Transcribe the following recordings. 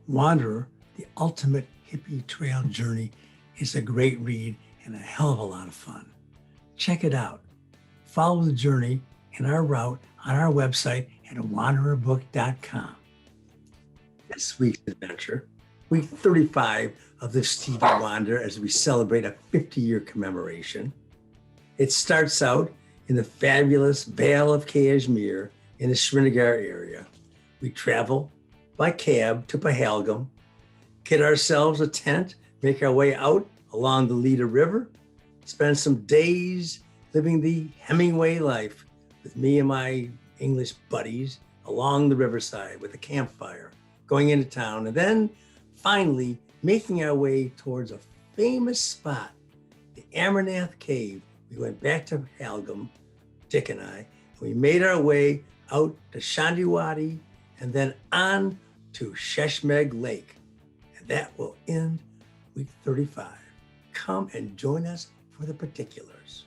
Wanderer, The Ultimate Hippie Trail Journey is a great read and a hell of a lot of fun. Check it out. Follow the journey and our route on our website at wandererbook.com. This week's adventure, week 35 of the Stevie Wander as we celebrate a 50-year commemoration. It starts out in the fabulous Vale of Kashmir in the Srinagar area. We travel by cab to Pahalgam, get ourselves a tent, make our way out along the Leda River, spend some days living the Hemingway life with me and my English buddies along the riverside with a campfire, going into town, and then finally making our way towards a famous spot, the Amarnath Cave. We went back to Pahalgam, Dick and I, and we made our way out to Shandiwadi and then on to Sheshnag Lake. And that will end week 35. Come and join us for the particulars.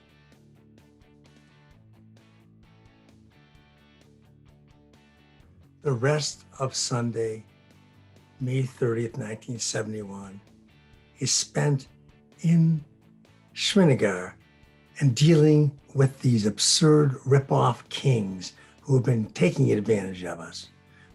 The rest of Sunday, May 30th, 1971, is spent in Srinagar and dealing with these absurd rip-off kings who have been taking advantage of us.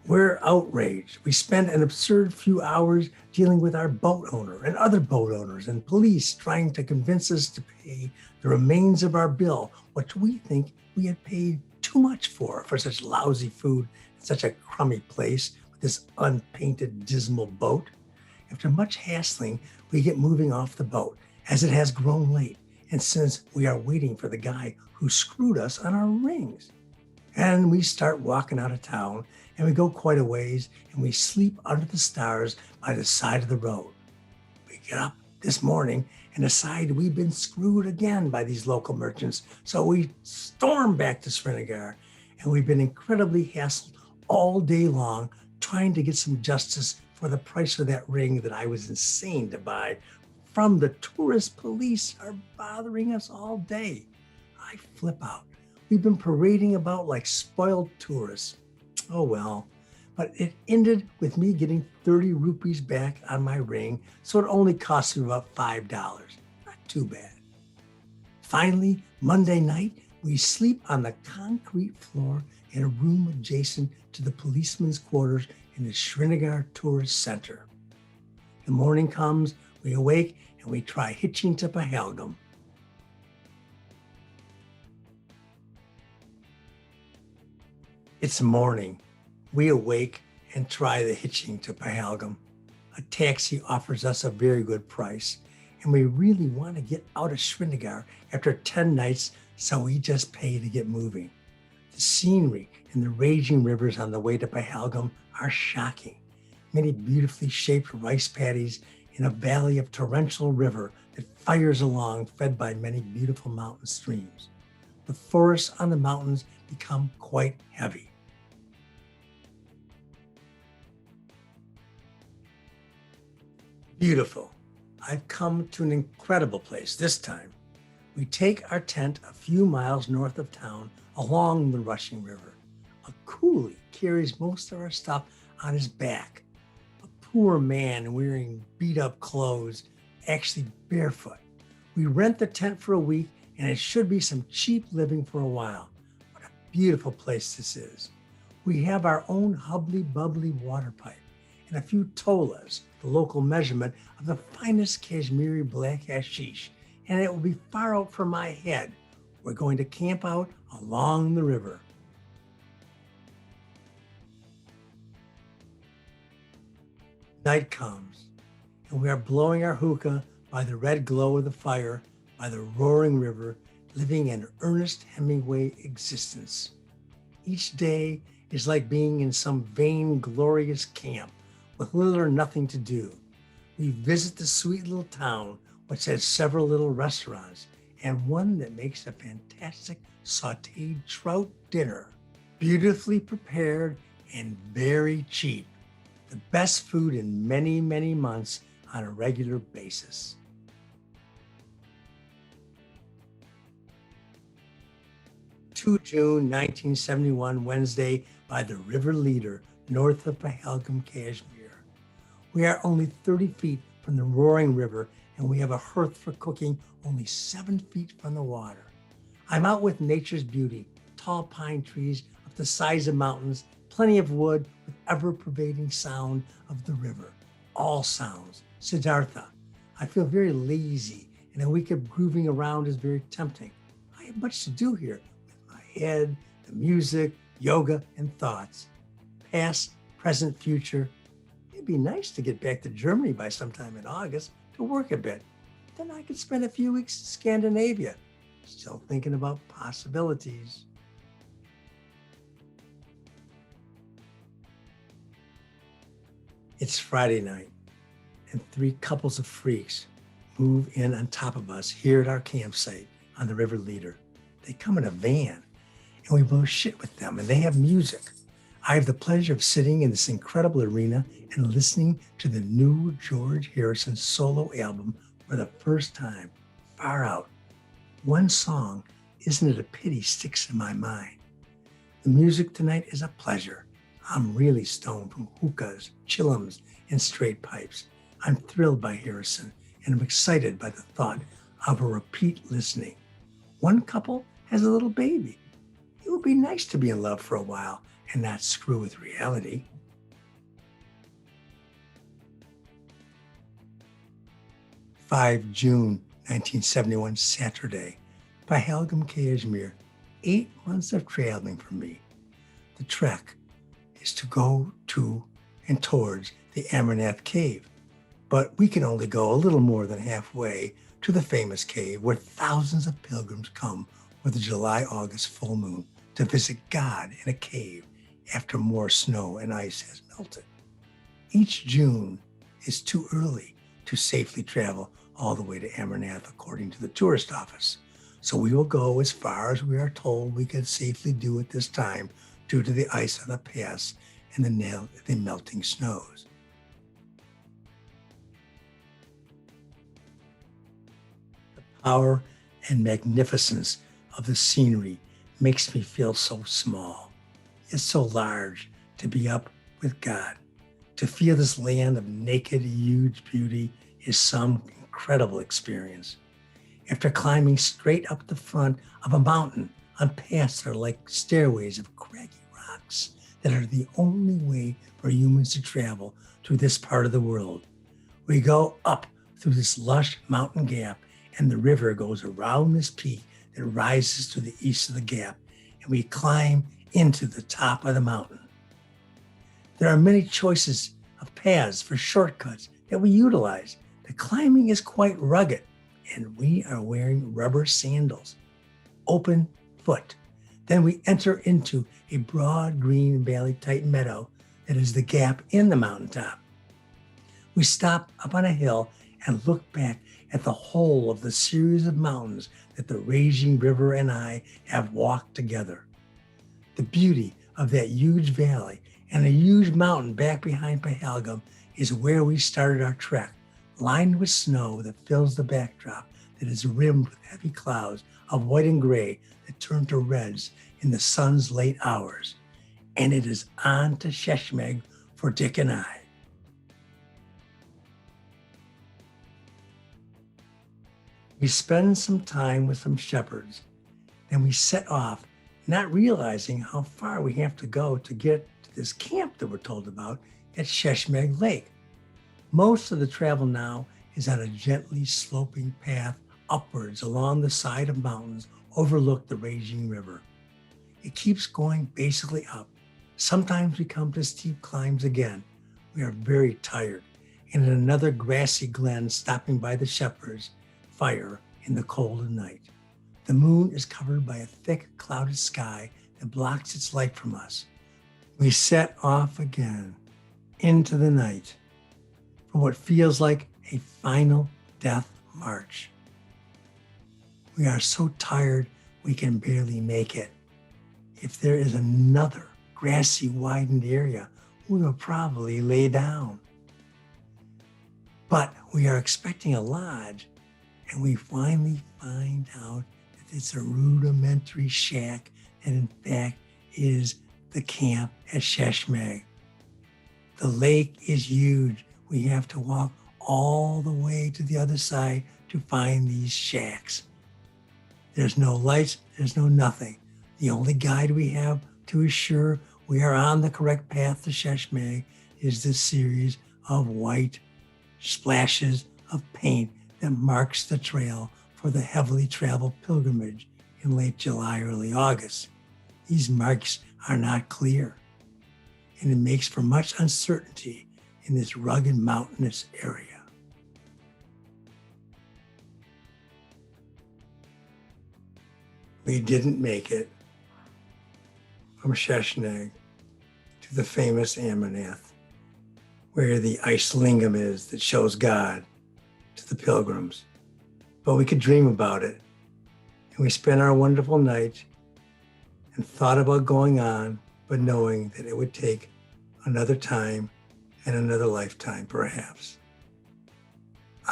We're outraged. We spend an absurd few hours dealing with our boat owner and other boat owners and police trying to convince us to pay the remains of our bill, which we think we had paid too much for such lousy food in such a crummy place with this unpainted, dismal boat. After much hassling, we get moving off the boat as it has grown late. And since we are waiting for the guy who screwed us on our rings. And we start walking out of town and we go quite a ways and we sleep under the stars by the side of the road. We get up this morning and decide we've been screwed again by these local merchants. So we storm back to Srinagar and we've been incredibly hassled all day long trying to get some justice for the price of that ring that I was insane to buy from the tourist police are bothering us all day. I flip out. We've been parading about like spoiled tourists. Oh well, but it ended with me getting 30 rupees back on my ring, so it only cost me about $5. Not too bad. Finally, Monday night, we sleep on the concrete floor in a room adjacent to the policeman's quarters in the Srinagar Tourist Center. The morning comes, we awake and we try hitching to Pahalgam. It's morning. We awake and try the hitching to Pahalgam. A taxi offers us a very good price, and we really want to get out of Srinagar after 10 nights, so we just pay to get moving. The scenery and the raging rivers on the way to Pahalgam are shocking. Many beautifully shaped rice paddies in a valley of torrential river that fires along, fed by many beautiful mountain streams. The forests on the mountains become quite heavy. Beautiful. I've come to an incredible place this time. We take our tent a few miles north of town along the rushing river. A coolie carries most of our stuff on his back. Poor man wearing beat up clothes, actually barefoot. We rent the tent for a week and it should be some cheap living for a while. What a beautiful place this is. We have our own hubbly bubbly water pipe and a few tolas, the local measurement of the finest Kashmiri black hashish, and it will be far out from my head. We're going to camp out along the river. Night comes, and we are blowing our hookah by the red glow of the fire, by the roaring river, living an earnest Hemingway existence. Each day is like being in some vain, glorious camp with little or nothing to do. We visit the sweet little town, which has several little restaurants, and one that makes a fantastic sauteed trout dinner, beautifully prepared and very cheap. The best food in many, many months on a regular basis. 2 June 1971, Wednesday, by the River Leader, north of Pahalgam, Kashmir. We are only 30 feet from the roaring river, and we have a hearth for cooking only 7 feet from the water. I'm out with nature's beauty, tall pine trees of the size of mountains, plenty of wood with ever-pervading sound of the river. All sounds, Siddhartha. I feel very lazy, and a week of grooving around is very tempting. I have much to do here with my head, the music, yoga, and thoughts. Past, present, future. It'd be nice to get back to Germany by sometime in August to work a bit. Then I could spend a few weeks in Scandinavia. Still thinking about possibilities. It's Friday night, and 3 couples of freaks move in on top of us here at our campsite on the River Leader. They come in a van, and we blow shit with them, and they have music. I have the pleasure of sitting in this incredible arena and listening to the new George Harrison solo album for the first time, Far Out. One song, Isn't It a Pity, sticks in my mind. The music tonight is a pleasure. I'm really stoned from hookahs, chillums, and straight pipes. I'm thrilled by Harrison, and I'm excited by the thought of a repeat listening. One couple has a little baby. It would be nice to be in love for a while and not screw with reality. June 1971, Saturday, Pahalgam, Kashmir. 8 months of traveling for me. The trek is to go to and towards the Amarnath Cave, but we can only go a little more than halfway to the famous cave where thousands of pilgrims come with the July-August full moon to visit God in a cave after more snow and ice has melted. Each June is too early to safely travel all the way to Amarnath according to the tourist office. So we will go as far as we are told we can safely do at this time due to the ice on the pass and the melting snows. The power and magnificence of the scenery makes me feel so small. It's so large to be up with God. To feel this land of naked, huge beauty is some incredible experience. After climbing straight up the front of a mountain on paths that are like stairways of craggy rocks that are the only way for humans to travel through this part of the world, we go up through this lush mountain gap, and the river goes around this peak that rises to the east of the gap, and we climb into the top of the mountain. There are many choices of paths for shortcuts that we utilize. The climbing is quite rugged, and we are wearing rubber sandals, open foot. Then we enter into a broad green valley-type meadow that is the gap in the mountaintop. We stop up on a hill and look back at the whole of the series of mountains that the raging river and I have walked together. The beauty of that huge valley and a huge mountain back behind Pahalgam is where we started our trek, lined with snow that fills the backdrop that is rimmed with heavy clouds of white and gray that turn to reds in the sun's late hours. And it is on to Sheshnag for Dick and I. We spend some time with some shepherds, then we set off, not realizing how far we have to go to get to this camp that we're told about at Sheshnag Lake. Most of the travel now is on a gently sloping path upwards along the side of mountains overlook the raging river. It keeps going basically up. Sometimes we come to steep climbs again. We are very tired, and in another grassy glen stopping by the shepherd's fire in the cold of night. The moon is covered by a thick clouded sky that blocks its light from us. We set off again into the night for what feels like a final death march. We are so tired we can barely make it. If there is another grassy widened area, we will probably lay down. But we are expecting a lodge, and we finally find out that it's a rudimentary shack and in fact is the camp at Sheshnag. The lake is huge we have to walk all the way to the other side to find these shacks. There's no lights, there's no nothing. The only guide we have to assure we are on the correct path to Sheshnag is this series of white splashes of paint that marks the trail for the heavily traveled pilgrimage in late July, early August. These marks are not clear, and it makes for much uncertainty in this rugged mountainous area. We didn't make it from Sheshnag to the famous Amarnath, where the ice lingam is that shows God to the pilgrims. But we could dream about it. And we spent our wonderful night and thought about going on, but knowing that it would take another time and another lifetime, perhaps.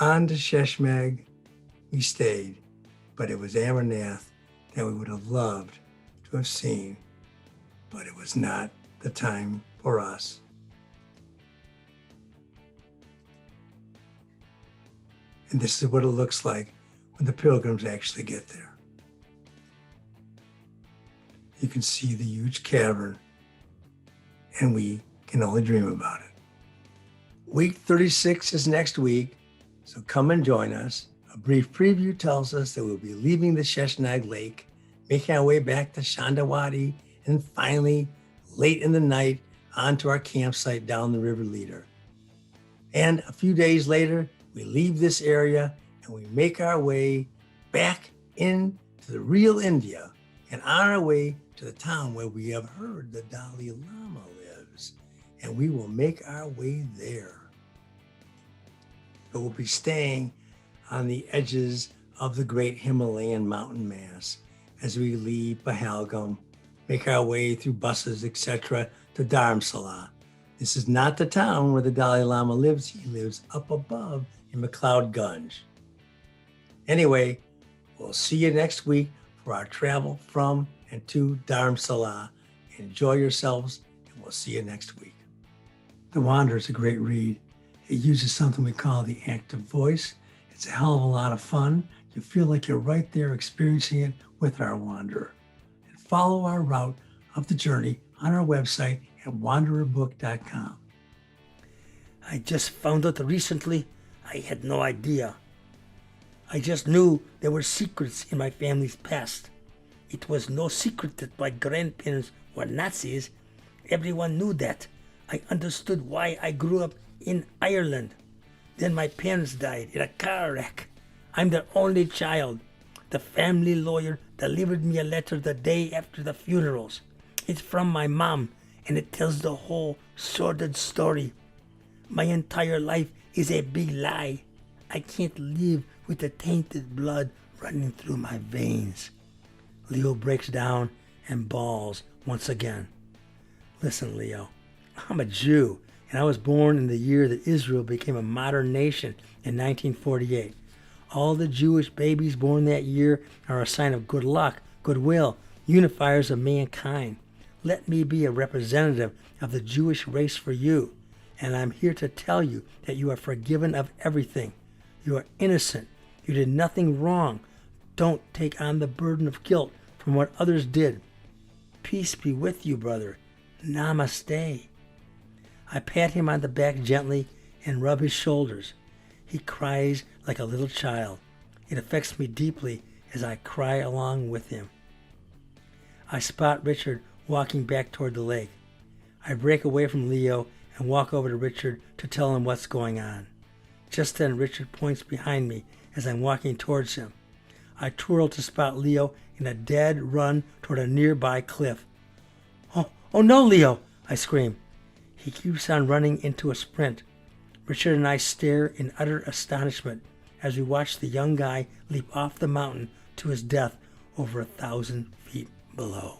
On to Sheshnag we stayed, but it was Amarnath that we would have loved to have seen, but it was not the time for us. And this is what it looks like when the pilgrims actually get there. You can see the huge cavern, and we can only dream about it. Week 36 is next week, so come and join us. A brief preview tells us that we'll be leaving the Sheshnag Lake, making our way back to Chandawadi, and finally, late in the night, onto our campsite down the river Leader. And a few days later, we leave this area and we make our way back into the real India and on our way to the town where we have heard the Dalai Lama lives. And we will make our way there. But we'll be staying on the edges of the great Himalayan mountain mass as we leave Pahalgam, make our way through buses, etc., to Dharamsala. This is not the town where the Dalai Lama lives. He lives up above in McLeod Gunj. Anyway, we'll see you next week for our travel from and to Dharamsala. Enjoy yourselves, and we'll see you next week. The Wander is a great read. It uses something we call the active voice. It's a hell of a lot of fun. You feel like you're right there experiencing it with our wanderer. And follow our route of the journey on our website at wandererbook.com. I just found out recently. I had no idea. I just knew there were secrets in my family's past. It was no secret that my grandparents were Nazis. Everyone knew that. I understood why I grew up in Ireland. Then my parents died in a car wreck. I'm the only child. The family lawyer delivered me a letter the day after the funerals. It's from my mom, and it tells the whole sordid story. My entire life is a big lie. I can't live with the tainted blood running through my veins. Leo breaks down and bawls once again. Listen, Leo, I'm a Jew, and I was born in the year that Israel became a modern nation in 1948. All the Jewish babies born that year are a sign of good luck, goodwill, unifiers of mankind. Let me be a representative of the Jewish race for you, and I'm here to tell you that you are forgiven of everything. You are innocent. You did nothing wrong. Don't take on the burden of guilt from what others did. Peace be with you, brother. Namaste. I pat him on the back gently and rub his shoulders. He cries like a little child. It affects me deeply as I cry along with him. I spot Richard walking back toward the lake. I break away from Leo and walk over to Richard to tell him what's going on. Just then Richard points behind me as I'm walking towards him. I twirl to spot Leo in a dead run toward a nearby cliff. Oh no, Leo, I scream. He keeps on running into a sprint. Richard and I stare in utter astonishment as we watch the young guy leap off the mountain to his death over 1,000 feet below.